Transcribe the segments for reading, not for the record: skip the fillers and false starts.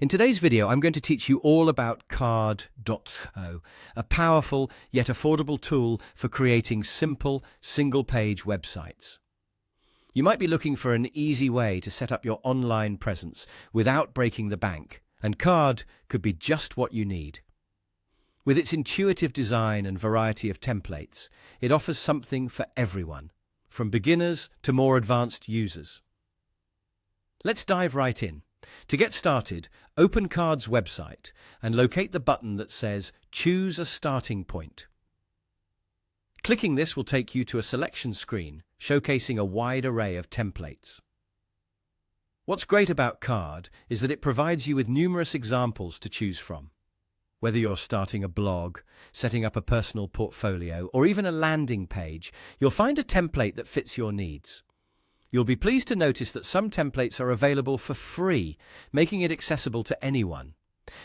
In today's video, I'm going to teach you all about Carrd.co, a powerful yet affordable tool for creating simple, single-page websites. You might be looking for an easy way to set up your online presence without breaking the bank, and Carrd could be just what you need. With its intuitive design and variety of templates, it offers something for everyone, from beginners to more advanced users. Let's dive right in. To get started, open Carrd's website and locate the button that says Choose a Starting Point. Clicking this will take you to a selection screen showcasing a wide array of templates. What's great about Carrd is that it provides you with numerous examples to choose from. Whether you're starting a blog, setting up a personal portfolio, or even a landing page, you'll find a template that fits your needs. You'll be pleased to notice that some templates are available for free, making it accessible to anyone.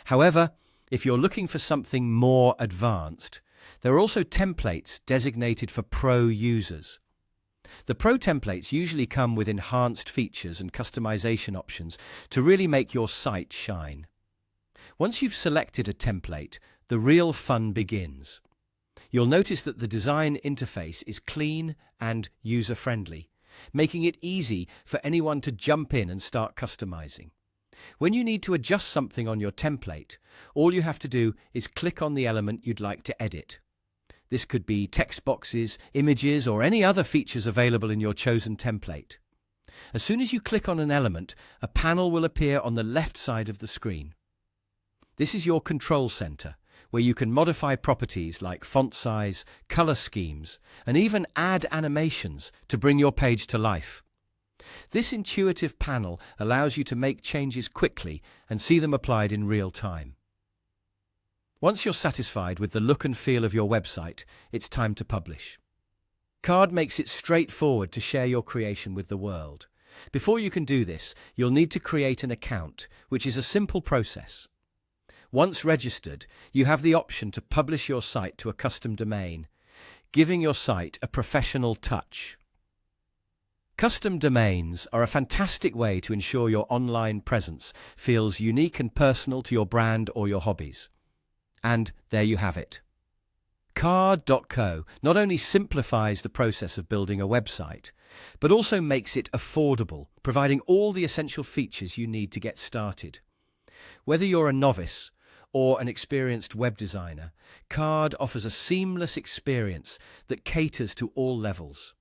However, if you're looking for something more advanced, there are also templates designated for pro users. The pro templates usually come with enhanced features and customization options to really make your site shine. Once you've selected a template, the real fun begins. You'll notice that the design interface is clean and user-friendly, making it easy for anyone to jump in and start customizing. When you need to adjust something on your template, all you have to do is click on the element you'd like to edit. This could be text boxes, images, or any other features available in your chosen template. As soon as you click on an element, a panel will appear on the left side of the screen. This is your control center, where you can modify properties like font size, color schemes, and even add animations to bring your page to life. This intuitive panel allows you to make changes quickly and see them applied in real time. Once you're satisfied with the look and feel of your website, it's time to publish. Carrd makes it straightforward to share your creation with the world. Before you can do this, you'll need to create an account, which is a simple process. Once registered, you have the option to publish your site to a custom domain, giving your site a professional touch. Custom domains are a fantastic way to ensure your online presence feels unique and personal to your brand or your hobbies. And there you have it. Carrd.co not only simplifies the process of building a website, but also makes it affordable, providing all the essential features you need to get started. Whether you're a novice or an experienced web designer, Carrd offers a seamless experience that caters to all levels.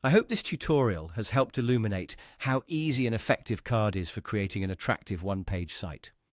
I hope this tutorial has helped illuminate how easy and effective Carrd is for creating an attractive one-page site.